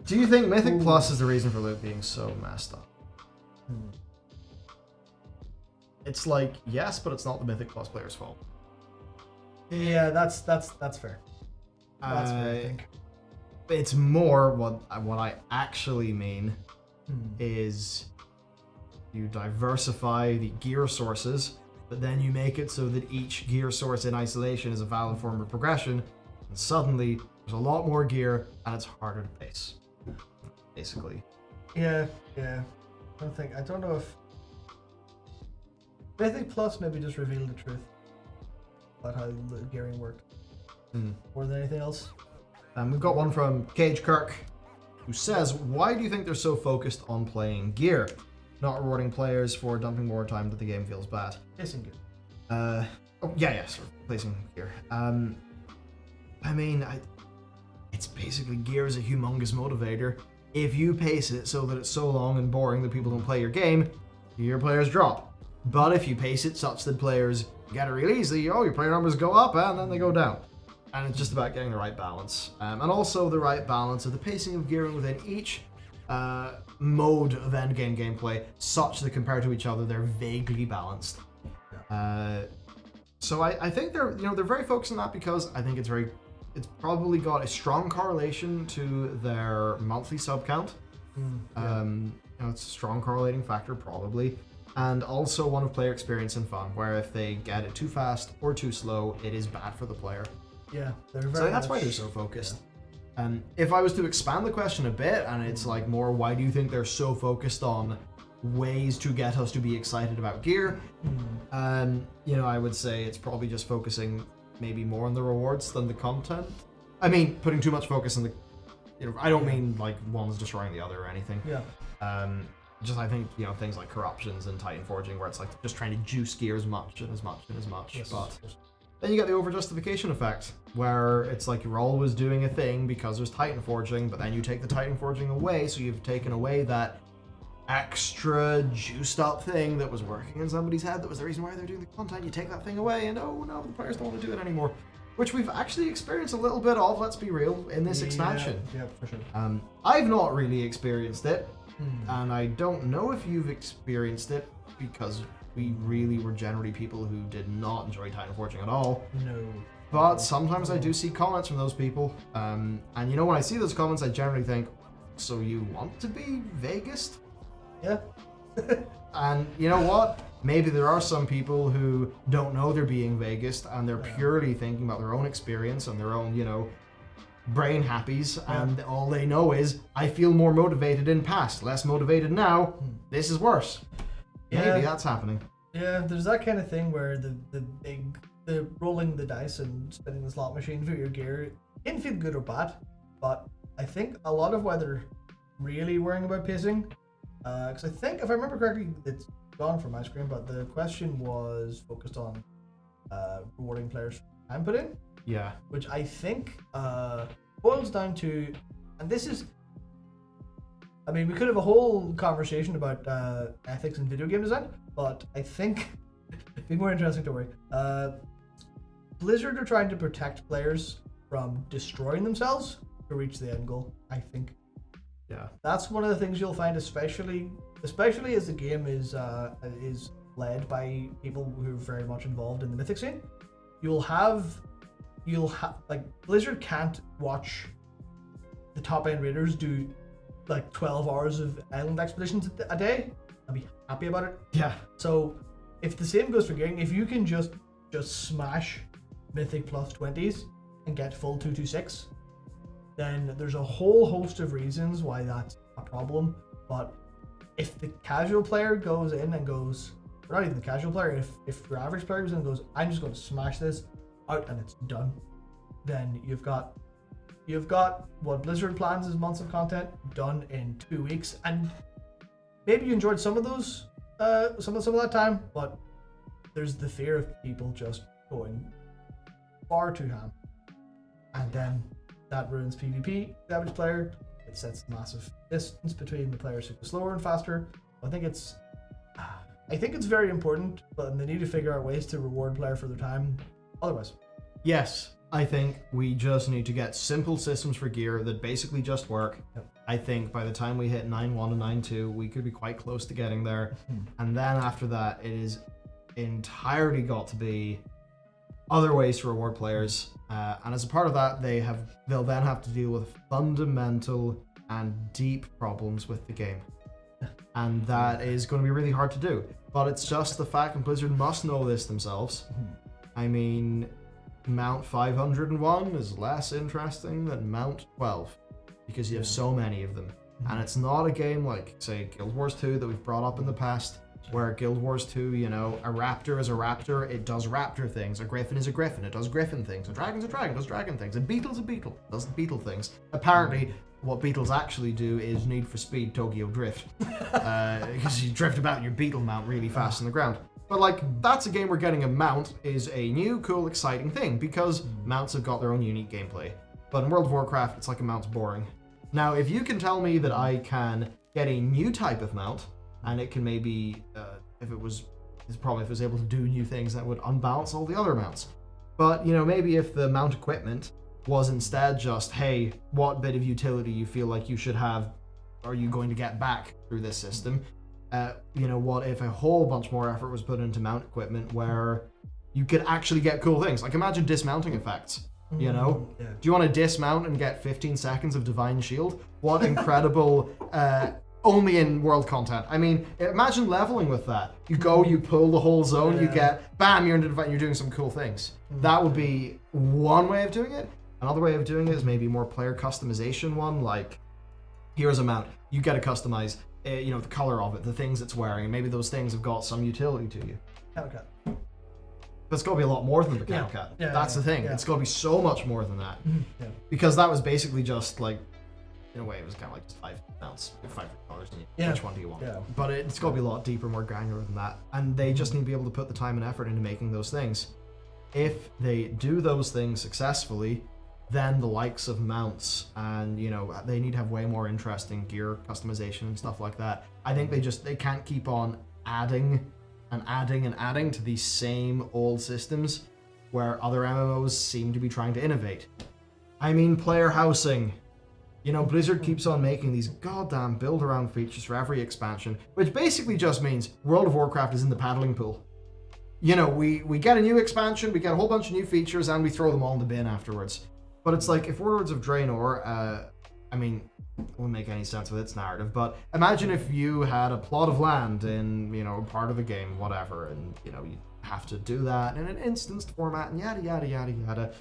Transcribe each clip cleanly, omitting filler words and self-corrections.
Do you think Mythic Plus is the reason for loot being so messed up? It's like, yes, but it's not the Mythic Plus player's fault. Yeah, that's fair. That's fair, I think. It's more what I actually mean is you diversify the gear sources, but then you make it so that each gear source in isolation is a valid form of progression, and suddenly there's a lot more gear and it's harder to pace. Basically. Yeah. I don't know if Mythic Plus maybe just revealed the truth about how the gearing worked more than anything else. We've got one from Cage Kirk, who says, "Why do you think they're so focused on playing gear, not rewarding players for dumping more time that the game feels bad?" Placing gear. Sorry, placing gear. It's basically gear is a humongous motivator. If you pace it so that it's so long and boring that people don't play your game, your players drop. But if you pace it such that players get it really easily, your player numbers go up and then they go down. And it's just about getting the right balance. And also the right balance of the pacing of gearing within each mode of endgame gameplay, such that compared to each other, they're vaguely balanced. So I think they're very focused on that because I think it's probably got a strong correlation to their monthly sub count. It's a strong correlating factor probably. And also one of player experience and fun, where if they get it too fast or too slow, it is bad for the player. Yeah, so that's why they're so focused. If I was to expand the question a bit, and it's like more, why do you think they're so focused on ways to get us to be excited about gear? I would say it's probably just focusing maybe more on the rewards than the content. I mean, putting too much focus on the. I don't mean like one's destroying the other or anything. Yeah. I think things like corruptions and Titan Forging, where it's like just trying to juice gear as much and as much and as much. Yes, but yes. then you get the over justification effect, where it's like you're always doing a thing because there's Titan Forging, but then you take the Titan Forging away, so you've taken away that extra juiced up thing that was working in somebody's head that was the reason why they're doing the content. You take that thing away and oh no, the players don't want to do it anymore, which we've actually experienced a little bit of, let's be real, in this expansion. Yeah, for sure. I've not really experienced it, and I don't know if you've experienced it because we really were generally people who did not enjoy Titan Forging at all. No. But sometimes I do see comments from those people, and when I see those comments, I generally think, so you want to be Vegas? Yeah. And you know what? Maybe there are some people who don't know they're being Vegas and they're purely thinking about their own experience and their own, brain happies, and all they know is, I feel more motivated in past, less motivated now, this is worse. Maybe that's happening. Yeah, there's that kind of thing where the rolling the dice and spinning the slot machine for your gear can feel good or bad, but I think a lot of why they're really worrying about pacing, because I think, if I remember correctly, it's gone from my screen, but the question was focused on rewarding players for time put in. Yeah. Which I think boils down to, and this is, we could have a whole conversation about ethics in video game design, but I think it'd be more interesting to worry. Blizzard are trying to protect players from destroying themselves to reach the end goal, I think. Yeah. That's one of the things you'll find, especially as the game is led by people who are very much involved in the Mythic scene. You'll have Blizzard can't watch the top end raiders do like 12 hours of island expeditions a day and be happy about it. Yeah. So if the same goes for gearing, if you can just smash Mythic plus 20s and get full 226, then there's a whole host of reasons why that's a problem. But if the casual player goes in and goes, or not even the casual player, if your average player goes in and goes, I'm just going to smash this out and it's done, then you've got what Blizzard plans as months of content done in 2 weeks, and maybe you enjoyed some of those some of that time, but there's the fear of people just going far too ham, and then that ruins PvP. The average player, it sets massive distance between the players who go slower and faster. I think it's very important, but they need to figure out ways to reward player for their time otherwise. Yes, I think we just need to get simple systems for gear that basically just work. Yep. I think by the time we hit 9.1 and 9.2, we could be quite close to getting there. And then after that, it is entirely got to be other ways to reward players. And as a part of that, they'll then have to deal with fundamental and deep problems with the game. And that is going to be really hard to do. But it's just the fact, and Blizzard must know this themselves. I mean, Mount 501 is less interesting than Mount 12 because you have so many of them. And it's not a game like, say, Guild Wars 2 that we've brought up in the past, where Guild Wars 2, you know, a raptor is a raptor, it does raptor things. A griffin is a griffin, it does griffin things. A dragon's a dragon, it does dragon things. A beetle's a beetle, it does beetle things. Apparently, what beetles actually do is Need for Speed Tokyo Drift. Because you drift about in your beetle mount really fast on the ground. But like, that's a game where getting a mount is a new, cool, exciting thing, because mounts have got their own unique gameplay. But in World of Warcraft, it's like a mount's boring. Now, if you can tell me that I can get a new type of mount, and it can maybe, if it was able to do new things, that would unbalance all the other mounts. But, you know, maybe if the mount equipment was instead just, hey, what bit of utility you feel like you should have, are you going to get back through this system? You know, what if a whole bunch more effort was put into mount equipment where you could actually get cool things? Like, imagine dismounting effects, you know? Yeah. Do you want to dismount and get 15 seconds of Divine Shield? What incredible, only in world content. I mean, imagine leveling with that. You go, you pull the whole zone, you get, bam, you're into Divine, you're doing some cool things. That would be one way of doing it. Another way of doing it is maybe more player customization one, like, here's a mount, you get to customize, you know, the color of it, the things it's wearing, and maybe those things have got some utility to you. Hellcat. But it's got to be a lot more than the Hellcat. That's the thing. It's got to be so much more than that. Because that was basically just like, in a way, it was kind of like just 5 mounts, $5, and which one do you want? But it's got to be a lot deeper, more granular than that. And they just need to be able to put the time and effort into making those things. If they do those things successfully, then the likes of mounts and, you know, they need to have way more interesting gear customization and stuff like that. I think they can't keep on adding and adding and adding to these same old systems where other MMOs seem to be trying to innovate. I mean, player housing. You know, Blizzard keeps on making these goddamn build-around features for every expansion, which basically just means World of Warcraft is in the paddling pool. You know, we get a new expansion, we get a whole bunch of new features, and we throw them all in the bin afterwards. But it's like, if Warlords of Draenor, I mean, it wouldn't make any sense with its narrative, but imagine if you had a plot of land in, you know, part of a game, whatever, and, you know, you have to do that in an instanced format, and yada, yada, yada, yada.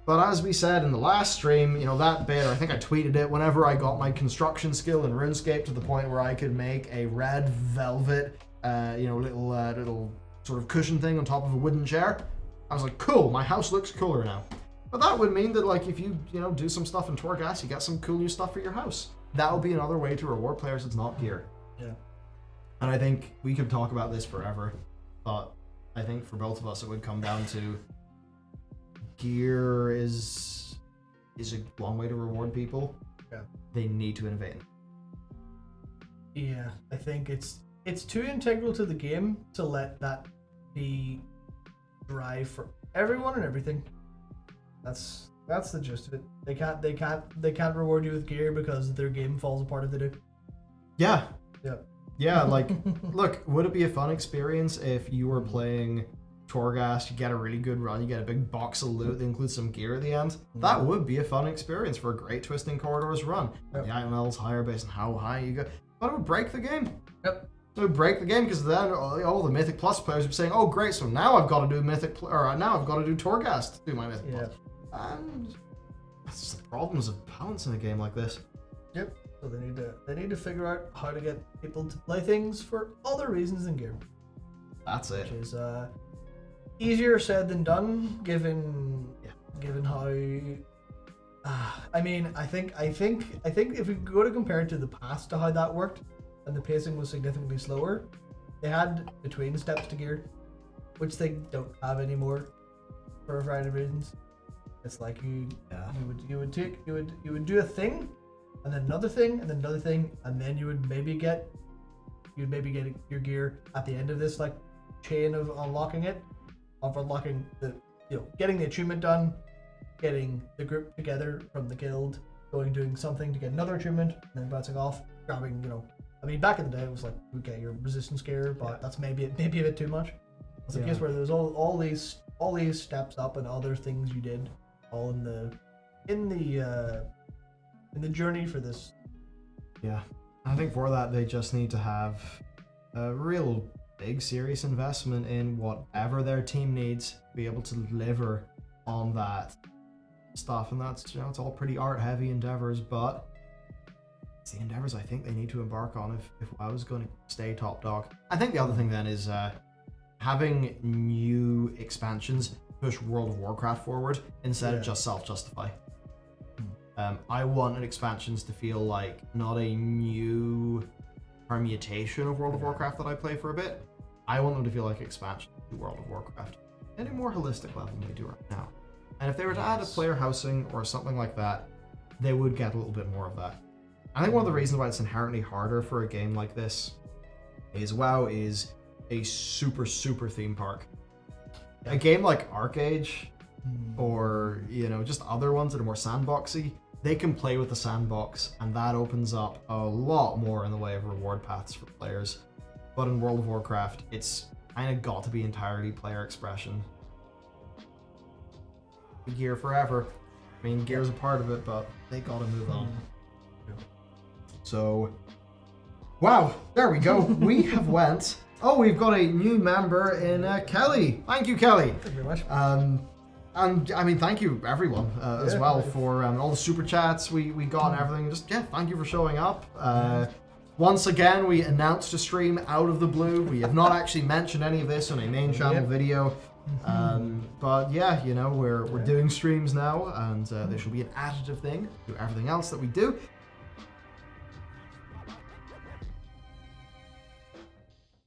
But as we said in the last stream, you know, that bit, I think I tweeted it, whenever I got my construction skill in RuneScape to the point where I could make a red velvet, you know, little sort of cushion thing on top of a wooden chair, I was like, cool, my house looks cooler now. But that would mean that, like, if you know, do some stuff in Torghast, you get some cool new stuff for your house. That would be another way to reward players that's not gear. Yeah. And I think we could talk about this forever, but I think for both of us it would come down to gear is a long way to reward people. Yeah. They need to innovate. Yeah, I think it's too integral to the game to let that be drive for everyone and everything. That's the gist of it. They can't reward you with gear because their game falls apart if they do. Yeah. Yeah. Yeah, like, look, would it be a fun experience if you were playing Torghast, you get a really good run, you get a big box of loot that includes some gear at the end? That would be a fun experience for a great Twisting Corridors run. Yep. The item level's higher based on how high you go. But it would break the game. Yep. It would break the game because then all the Mythic Plus players would be saying, oh great, so now I've got to do now I've got to do Torghast to do my Mythic Plus. And that's the problems of balance in a game like this. Yep. So they need to figure out how to get people to play things for other reasons than gear. That's it. Which is easier said than done, given how. I mean, I think if we go to compare it to the past to how that worked, and the pacing was significantly slower, they had between steps to gear, which they don't have anymore for a variety of reasons. It's like you would do a thing, and then another thing, and then another thing, and then you would maybe get your gear at the end of this like chain of unlocking the getting the achievement done, getting the group together from the guild, doing something to get another achievement, and then bouncing off, grabbing, I mean, back in the day, it was like, okay, your resistance gear, but that's maybe a bit too much. It's a case where there's all these steps up and other things you did, all in the journey for this. Yeah, I think for that they just need to have a real big, serious investment in whatever their team needs to be able to deliver on that stuff, and that's it's all pretty art-heavy endeavors, but it's the endeavors I think they need to embark on if I was going to stay top dog. I think the other thing then is having new expansions push World of Warcraft forward instead of just self-justify. I wanted expansions to feel like not a new permutation of World of Warcraft that I play for a bit. I want them to feel like expansion to World of Warcraft at a more holistic level than we do right now. And if they were to add a player housing or something like that, they would get a little bit more of that. I think one of the reasons why it's inherently harder for a game like this is WoW is a super theme park. A game like ArcAge or just other ones that are more sandboxy, they can play with the sandbox, and that opens up a lot more in the way of reward paths for players. But in World of Warcraft, it's kind of got to be entirely player expression. Gear forever. I mean, Gear's a part of it, but they gotta move on. So, wow, there we go. We have went. Oh, we've got a new member in Kelly. Thank you, Kelly. Thank you very much. And I mean, thank you everyone as well for all the super chats we got and everything. Just thank you for showing up. Once again, we announced a stream out of the blue. We have not actually mentioned any of this on a main channel video. But we're doing streams now, and they should be an additive thing to everything else that we do.